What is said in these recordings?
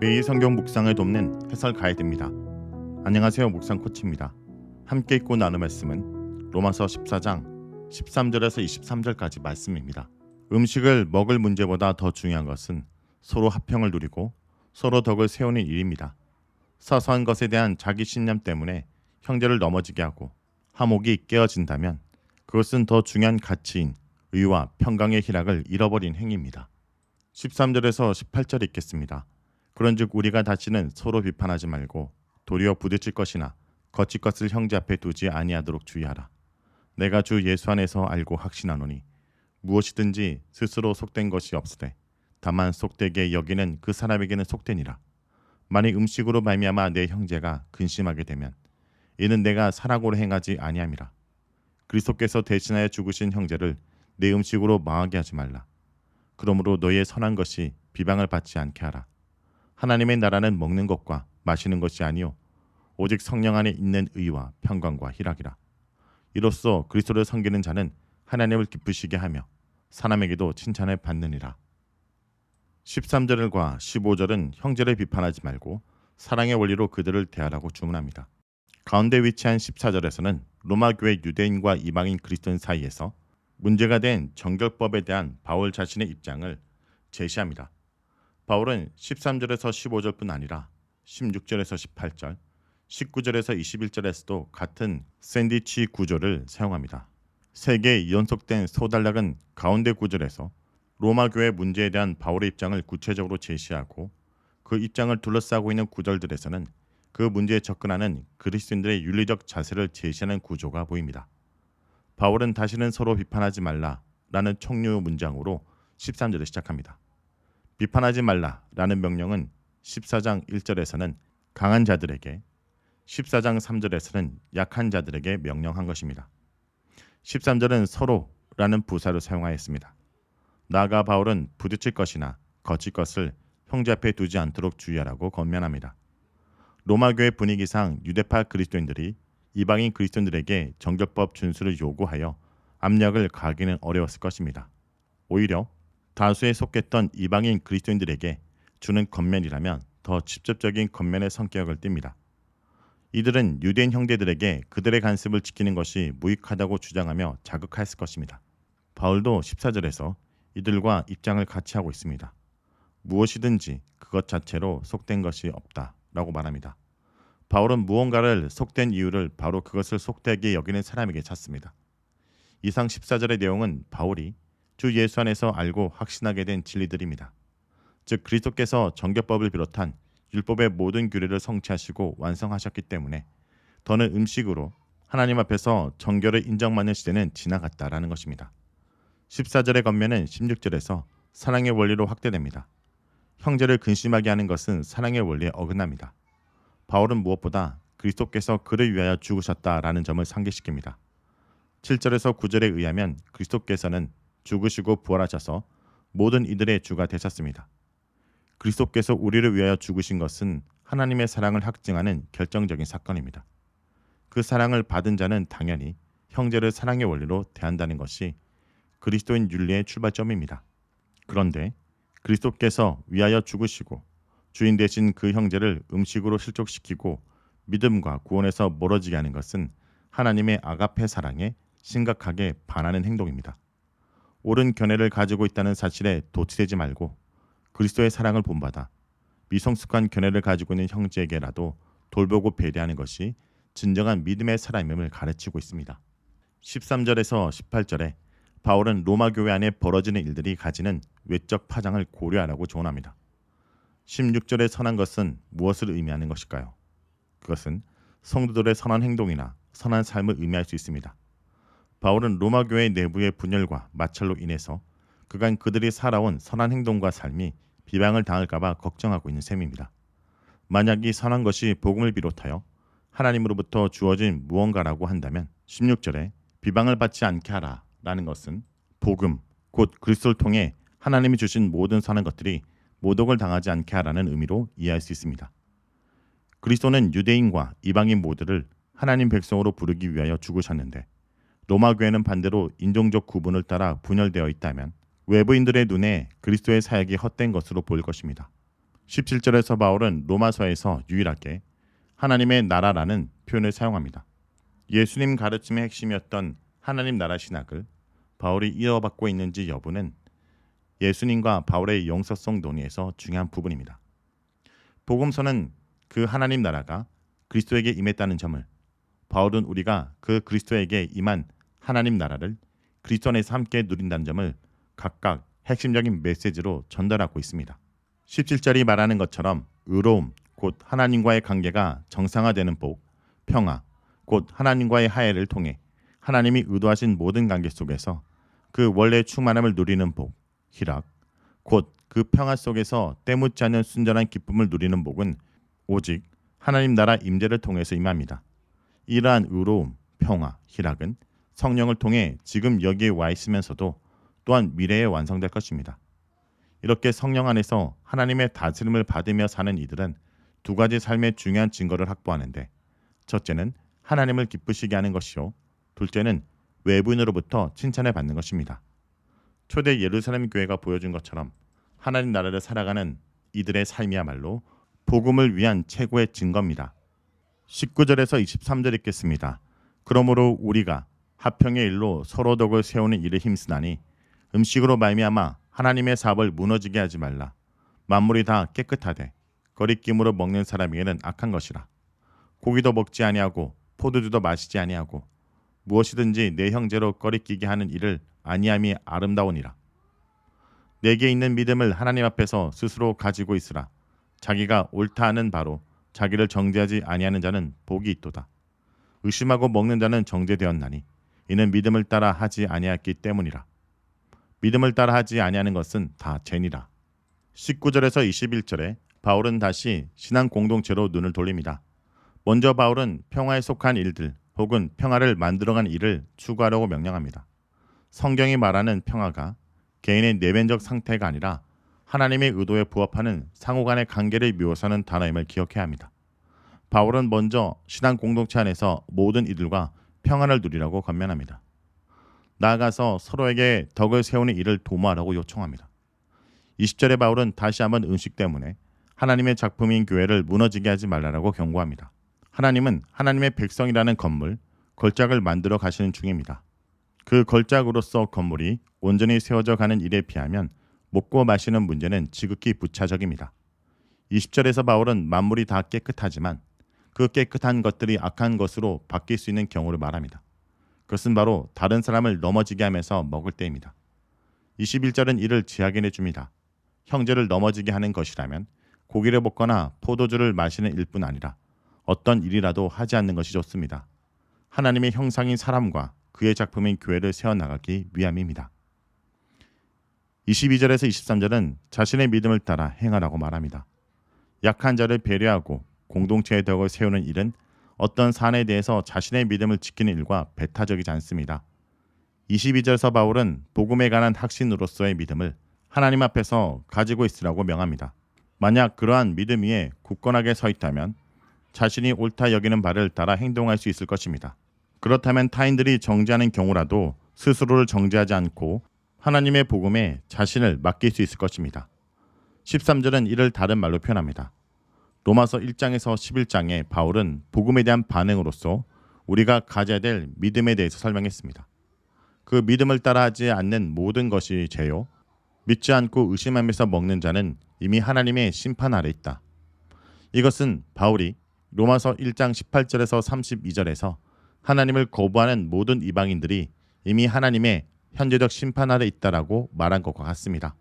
매일 성경 묵상을 돕는 해설 가이드입니다. 안녕하세요. 묵상 코치입니다. 함께 읽고 나눌 말씀은 로마서 14장 13절에서 23절까지 말씀입니다. 음식을 먹을 문제보다 더 중요한 것은 서로 화평을 누리고 서로 덕을 세우는 일입니다. 사소한 것에 대한 자기 신념 때문에 형제를 넘어지게 하고 화목이 깨어진다면 그것은 더 중요한 가치인 의와 평강의 희락을 잃어버린 행위입니다. 13절에서 18절 읽겠습니다. 그런즉 우리가 다시는 서로 비판하지 말고 도리어 부딪힐 것이나 거칠 것을 형제 앞에 두지 아니하도록 주의하라. 내가 주 예수 안에서 알고 확신하노니 무엇이든지 스스로 속된 것이 없으되 다만 속되게 여기는 그 사람에게는 속되니라. 만일 음식으로 말미암아 내 형제가 근심하게 되면 이는 내가 사랑으로 행하지 아니함이라. 그리스도께서 대신하여 죽으신 형제를 내 음식으로 망하게 하지 말라. 그러므로 너희의 선한 것이 비방을 받지 않게 하라. 하나님의 나라는 먹는 것과 마시는 것이 아니요 오직 성령 안에 있는 의와 평강과 희락이라. 이로써 그리스도를 섬기는 자는 하나님을 기쁘시게 하며 사람에게도 칭찬을 받느니라. 13절과 15절은 형제를 비판하지 말고 사랑의 원리로 그들을 대하라고 주문합니다. 가운데 위치한 14절에서는 로마 교회 유대인과 이방인 그리스도인 사이에서 문제가 된 정결법에 대한 바울 자신의 입장을 제시합니다. 바울은 13절에서 15절뿐 아니라 16절에서 18절, 19절에서 21절에서도 같은 샌드위치 구조를 사용합니다. 세 개의 연속된 소단락은 가운데 구절에서 로마 교회 문제에 대한 바울의 입장을 구체적으로 제시하고 그 입장을 둘러싸고 있는 구절들에서는 그 문제에 접근하는 그리스도인들의 윤리적 자세를 제시하는 구조가 보입니다. 바울은 다시는 서로 비판하지 말라라는 총류 문장으로 13절을 시작합니다. 비판하지 말라라는 명령은 14장 1절에서는 강한 자들에게, 14장 3절에서는 약한 자들에게 명령한 것입니다. 13절은 서로라는 부사를 사용하였습니다. 나아가 바울은 부딪힐 것이나 거칠 것을 형제 앞에 두지 않도록 주의하라고 권면합니다. 로마 교회 분위기상 유대파 그리스도인들이 이방인 그리스도인들에게 정결법 준수를 요구하여 압력을 가하기는 어려웠을 것입니다. 오히려 다수에 속했던 이방인 그리스도인들에게 주는 권면이라면 더 직접적인 권면의 성격을 띱니다. 이들은 유대인 형제들에게 그들의 간습을 지키는 것이 무익하다고 주장하며 자극했을 것입니다. 바울도 14절에서 이들과 입장을 같이 하고 있습니다. 무엇이든지 그것 자체로 속된 것이 없다라고 말합니다. 바울은 무언가를 속된 이유를 바로 그것을 속되게 여기는 사람에게 찾습니다. 이상 14절의 내용은 바울이 주 예수 안에서 알고 확신하게 된 진리들입니다. 즉 그리스도께서 정결법을 비롯한 율법의 모든 규례를 성취하시고 완성하셨기 때문에 더는 음식으로 하나님 앞에서 정결을 인정받는 시대는 지나갔다라는 것입니다. 14절의 권면은 16절에서 사랑의 원리로 확대됩니다. 형제를 근심하게 하는 것은 사랑의 원리에 어긋납니다. 바울은 무엇보다 그리스도께서 그를 위하여 죽으셨다라는 점을 상기시킵니다. 7절에서 9절에 의하면 그리스도께서는 죽으시고 부활하셔서 모든 이들의 주가 되셨습니다. 그리스도께서 우리를 위하여 죽으신 것은 하나님의 사랑을 확증하는 결정적인 사건입니다. 그 사랑을 받은 자는 당연히 형제를 사랑의 원리로 대한다는 것이 그리스도인 윤리의 출발점입니다. 그런데 그리스도께서 위하여 죽으시고 주인 되신 그 형제를 음식으로 실족시키고 믿음과 구원에서 멀어지게 하는 것은 하나님의 아가페 사랑에 심각하게 반하는 행동입니다. 옳은 견해를 가지고 있다는 사실에 도취되지 말고 그리스도의 사랑을 본받아 미성숙한 견해를 가지고 있는 형제에게라도 돌보고 배려하는 것이 진정한 믿음의 사람임을 가르치고 있습니다. 13절에서 18절에 바울은 로마 교회 안에 벌어지는 일들이 가지는 외적 파장을 고려하라고 조언합니다. 16절의 선한 것은 무엇을 의미하는 것일까요? 그것은 성도들의 선한 행동이나 선한 삶을 의미할 수 있습니다. 바울은 로마 교회 내부의 분열과 마찰로 인해서 그간 그들이 살아온 선한 행동과 삶이 비방을 당할까 봐 걱정하고 있는 셈입니다. 만약 이 선한 것이 복음을 비롯하여 하나님으로부터 주어진 무언가라고 한다면 16절에 비방을 받지 않게 하라 라는 것은 복음, 곧 그리스도를 통해 하나님이 주신 모든 선한 것들이 모독을 당하지 않게 하라는 의미로 이해할 수 있습니다. 그리스도는 유대인과 이방인 모두를 하나님 백성으로 부르기 위하여 죽으셨는데 로마 교회는 반대로 인종적 구분을 따라 분열되어 있다면 외부인들의 눈에 그리스도의 사역이 헛된 것으로 보일 것입니다. 17절에서 바울은 로마서에서 유일하게 하나님의 나라라는 표현을 사용합니다. 예수님 가르침의 핵심이었던 하나님 나라 신학을 바울이 이어받고 있는지 여부는 예수님과 바울의 영서성 논의에서 중요한 부분입니다. 복음서는 그 하나님 나라가 그리스도에게 임했다는 점을, 바울은 우리가 그 그리스도에게 임한 하나님 나라를 그리스도 안에서 함께 누린다는 점을 각각 핵심적인 메시지로 전달하고 있습니다. 17절이 말하는 것처럼 의로움, 곧 하나님과의 관계가 정상화되는 복, 평화, 곧 하나님과의 화해를 통해 하나님이 의도하신 모든 관계 속에서 그 원래 충만함을 누리는 복, 희락, 곧 그 평화 속에서 때묻지 않는 순전한 기쁨을 누리는 복은 오직 하나님 나라 임재를 통해서 임합니다. 이러한 의로움, 평화, 희락은 성령을 통해 지금 여기에 와 있으면서도 또한 미래에 완성될 것입니다. 이렇게 성령 안에서 하나님의 다스림을 받으며 사는 이들은 두 가지 삶의 중요한 증거를 확보하는데, 첫째는 하나님을 기쁘시게 하는 것이요, 둘째는 외부인으로부터 칭찬을 받는 것입니다. 초대 예루살렘 교회가 보여준 것처럼 하나님 나라를 살아가는 이들의 삶이야말로 복음을 위한 최고의 증거입니다. 19절에서 23절 읽겠습니다. 그러므로 우리가 화평의 일로 서로 덕을 세우는 일에 힘쓰나니 음식으로 말미암아 하나님의 사업을 무너지게 하지 말라. 만물이 다 깨끗하되 거리낌으로 먹는 사람에게는 악한 것이라. 고기도 먹지 아니하고 포도주도 마시지 아니하고 무엇이든지 내 형제로 거리끼게 하는 일을 아니함이 아름다우니라. 내게 있는 믿음을 하나님 앞에서 스스로 가지고 있으라. 자기가 옳다 하는 바로 자기를 정죄하지 아니하는 자는 복이 있도다. 의심하고 먹는 자는 정죄되었나니 이는 믿음을 따라 하지 아니하였기 때문이라. 믿음을 따라 하지 아니하는 것은 다 죄니라. 19절에서 21절에 바울은 다시 신앙 공동체로 눈을 돌립니다. 먼저 바울은 평화에 속한 일들 혹은 평화를 만들어간 일을 추구하려고 명령합니다. 성경이 말하는 평화가 개인의 내면적 상태가 아니라 하나님의 의도에 부합하는 상호간의 관계를 묘사하는 단어임을 기억해야 합니다. 바울은 먼저 신앙 공동체 안에서 모든 이들과 평안을 누리라고 권면합니다. 나아가서 서로에게 덕을 세우는 일을 도모하라고 요청합니다. 20절에 바울은 다시 한번 음식 때문에 하나님의 작품인 교회를 무너지게 하지 말라고 경고합니다. 하나님은 하나님의 백성이라는 건물, 걸작을 만들어 가시는 중입니다. 그 걸작으로서 건물이 온전히 세워져 가는 일에 비하면 먹고 마시는 문제는 지극히 부차적입니다. 20절에서 바울은 만물이 다 깨끗하지만 그 깨끗한 것들이 악한 것으로 바뀔 수 있는 경우를 말합니다. 그것은 바로 다른 사람을 넘어지게 하면서 먹을 때입니다. 21절은 이를 지하게 내줍니다. 형제를 넘어지게 하는 것이라면 고기를 먹거나 포도주를 마시는 일뿐 아니라 어떤 일이라도 하지 않는 것이 좋습니다. 하나님의 형상인 사람과 그의 작품인 교회를 세워나가기 위함입니다. 22절에서 23절은 자신의 믿음을 따라 행하라고 말합니다. 약한 자를 배려하고 공동체의 덕을 세우는 일은 어떤 사안에 대해서 자신의 믿음을 지키는 일과 배타적이지 않습니다. 22절에서 바울은 복음에 관한 확신으로서의 믿음을 하나님 앞에서 가지고 있으라고 명합니다. 만약 그러한 믿음 위에 굳건하게 서 있다면 자신이 옳다 여기는 바를 따라 행동할 수 있을 것입니다. 그렇다면 타인들이 정죄하는 경우라도 스스로를 정죄하지 않고 하나님의 복음에 자신을 맡길 수 있을 것입니다. 13절은 이를 다른 말로 표현합니다. 로마서 1장에서 11장에 바울은 복음에 대한 반응으로서 우리가 가져야 될 믿음에 대해서 설명했습니다. 그 믿음을 따라하지 않는 모든 것이 죄요, 믿지 않고 의심하면서 먹는 자는 이미 하나님의 심판 아래 있다. 이것은 바울이 로마서 1장 18절에서 32절에서 하나님을 거부하는 모든 이방인들이 이미 하나님의 현재적 심판 아래 있다라고 말한 것과 같습니다.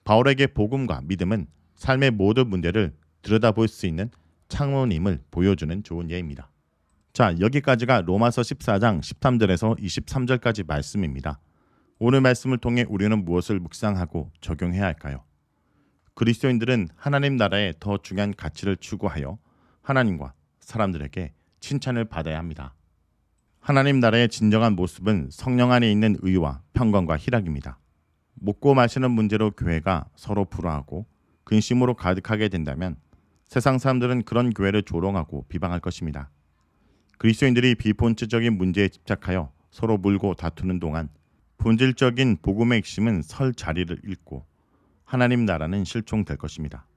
바울에게 복음과 믿음은 삶의 모든 문제를 들여다볼 수 있는 창문임을 보여주는 좋은 예입니다. 자, 여기까지가 로마서 14장 13절에서 23절까지 말씀입니다. 오늘 말씀을 통해 우리는 무엇을 묵상하고 적용해야 할까요? 그리스도인들은 하나님 나라의 더 중요한 가치를 추구하여 하나님과 사람들에게 칭찬을 받아야 합니다. 하나님 나라의 진정한 모습은 성령 안에 있는 의와 평강과 희락입니다. 먹고 마시는 문제로 교회가 서로 불화하고 근심으로 가득하게 된다면 세상 사람들은 그런 교회를 조롱하고 비방할 것입니다. 그리스도인들이 비본질적인 문제에 집착하여 서로 물고 다투는 동안 본질적인 복음의 핵심은 설 자리를 잃고 하나님 나라는 실종될 것입니다.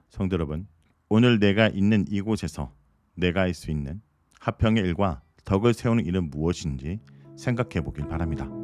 성도 여러분, 오늘 내가 있는 이곳에서 내가 할 수 있는 화평의 일과 덕을 세우는 일은 무엇인지 생각해 보길 바랍니다.